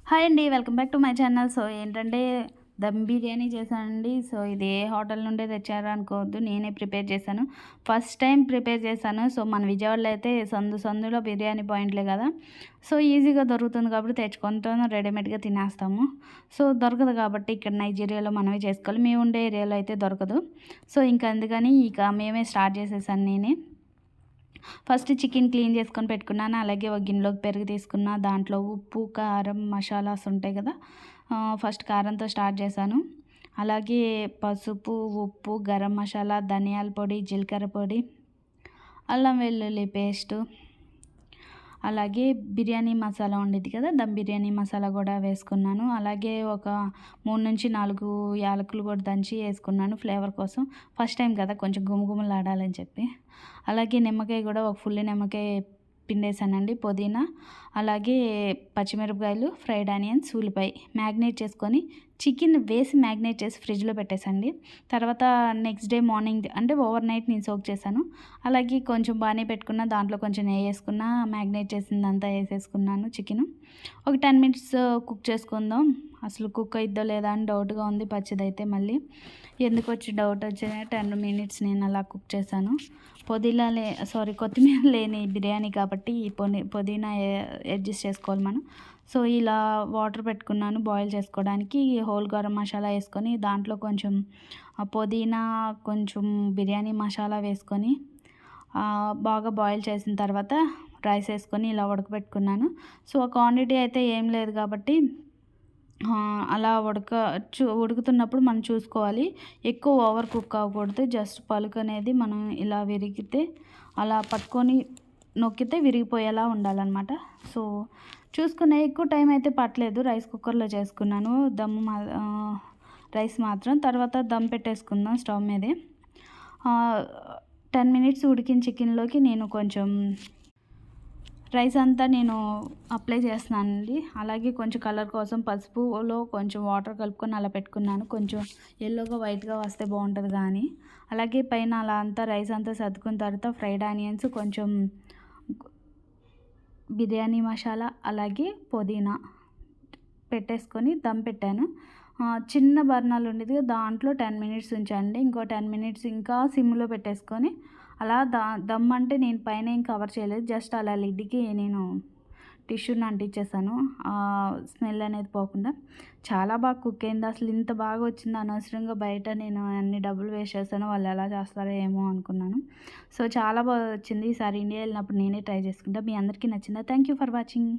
Hi అండి. Welcome back to my channel. So ఏంటంటే దమ్ బిర్యానీ చేశానండి. సో ఇది ఏ హోటల్ నుండే తెచ్చారు అనుకోవద్దు. నేనే ప్రిపేర్ చేశాను. ఫస్ట్ టైం ప్రిపేర్ చేశాను. సో మన విజయవాడలో అయితే సందులో బిర్యానీ పాయింట్లే కదా. సో ఈజీగా దొరుకుతుంది కాబట్టి తెచ్చుకుంటాను, రెడీమేడ్గా తినేస్తాము. సో దొరకదు కాబట్టి ఇక్కడ నైజీరియాలో మనమే చేసుకోవాలి. మేము ఉండే ఏరియాలో అయితే దొరకదు. సో ఇంకా అందుకని మేమే స్టార్ట్ చేసేసాను నేనే. ఫస్ట్ చికెన్ క్లీన్ చేసుకొని పెట్టుకున్నాను. అలాగే ఒక గిన్నెలోకి పెరుగు తీసుకున్న, దాంట్లో ఉప్పు, కారం, మసాలాస్ ఉంటాయి కదా. ఫస్ట్ కారంతో స్టార్ట్ చేశాను. అలాగే పసుపు, ఉప్పు, గరం మసాలా, ధనియాల పొడి, జీలకర్ర పొడి, అల్లం వెల్లుల్లి పేస్టు, అలాగే బిర్యానీ మసాలా ఉండేది కదా, దమ్ బిర్యానీ మసాలా కూడా వేసుకున్నాను. అలాగే ఒక 3-4 యాలకులు కూడా దంచి వేసుకున్నాను ఫ్లేవర్ కోసం. ఫస్ట్ టైం కదా కొంచెం గుమగుమలాడాలని చెప్పి. అలాగే నిమ్మకాయ కూడా ఒక ఫుల్ నిమ్మకాయ పిండేసానండి. పుదీనా, అలాగే పచ్చిమిరపకాయలు, ఫ్రైడ్ ఆనియన్స్, ఉల్లిపాయ మ్యాగ్నేట్ చేసుకొని చికెన్ వేసి మ్యాగ్నేట్ చేసి ఫ్రిడ్జ్లో పెట్టేసండి. తర్వాత నెక్స్ట్ డే మార్నింగ్ అంటే ఓవర్ నైట్ నేను సోక్ చేశాను. అలాగే కొంచెం బాగానే పెట్టుకున్న, దాంట్లో కొంచెం నెయ్యి వేసుకున్న, మ్యాగ్నేట్ చేసిందంతా వేసేసుకున్నాను చికెను. ఒక 10 మినిట్స్ కుక్ చేసుకుందాం. అసలు కుక్ అయిద్దో లేదా అని డౌట్గా ఉంది పచ్చిదైతే. మళ్ళీ ఎందుకు వచ్చి డౌట్ వచ్చి 10 మినిట్స్ నేను అలా కుక్ చేశాను. కొత్తిమీర లేని బిర్యానీ కాబట్టి పుదీనా అడ్జస్ట్ చేసుకోవాలి మనం. సో ఇలా వాటర్ పెట్టుకున్నాను బాయిల్ చేసుకోవడానికి. హోల్ గరం మసాలా వేసుకొని, దాంట్లో కొంచెం పుదీనా, కొంచెం బిర్యానీ మసాలా వేసుకొని బాగా బాయిల్ చేసిన తర్వాత రైస్ వేసుకొని ఇలా ఉడకబెట్టుకున్నాను. సో క్వాంటిటీ అయితే ఏం లేదు కాబట్టి అలా ఉడుకుతున్నప్పుడు మనం చూసుకోవాలి. ఎక్కువ ఓవర్ కుక్ అవ్వకూడదు. జస్ట్ పలుకు అనేది మనం ఇలా విరిగితే అలా పట్టుకొని నొక్కితే విరిగిపోయేలా ఉండాలన్నమాట. సో చూసుకునే ఎక్కువ టైం అయితే పట్టలేదు. రైస్ కుక్కర్లో చేసుకున్నాను రైస్ మాత్రం. తర్వాత దమ్ పెట్టేసుకుందాం స్టవ్ మీదే. 10 మినిట్స్ ఉడికిన చికెన్లోకి నేను కొంచెం రైస్ అంతా నేను అప్లై చేస్తున్నానండి. అలాగే కొంచెం కలర్ కోసం పసుపులో కొంచెం వాటర్ కలుపుకొని అలా పెట్టుకున్నాను. కొంచెం ఎల్లోగా వైట్గా వస్తే బాగుంటుంది కానీ. అలాగే పైన అలా అంతా రైస్ అంతా సర్దుకున్న తర్వాత ఫ్రైడ్ ఆనియన్స్, కొంచెం బిర్యానీ మసాలా, అలాగే పుదీనా పెట్టేసుకొని దమ్ పెట్టాను. చిన్న బర్నర్లు ఉండేది దాంట్లో 10 మినిట్స్ ఉంచండి. ఇంకో 10 మినిట్స్ ఇంకా సిమ్లో పెట్టేసుకొని అలా దమ్ అంటే నేను పైన ఏం కవర్ చేయలేదు. జస్ట్ అలా లిడ్కి నేను టిష్యూని అంటించేసాను స్మెల్ అనేది పోకుండా. చాలా బాగా కుక్ అయింది. అసలు ఇంత బాగా వచ్చింది అనవసరంగా బయట నేను అన్ని డబ్బులు వేస్ట్ చేస్తాను. వాళ్ళు ఎలా చేస్తారో ఏమో అనుకున్నాను. సో చాలా బాగా వచ్చింది. ఈసారి ఇండియా వెళ్ళినప్పుడు నేనే ట్రై చేసుకుంటా. మీ అందరికీ నచ్చిందా? Thank you for watching.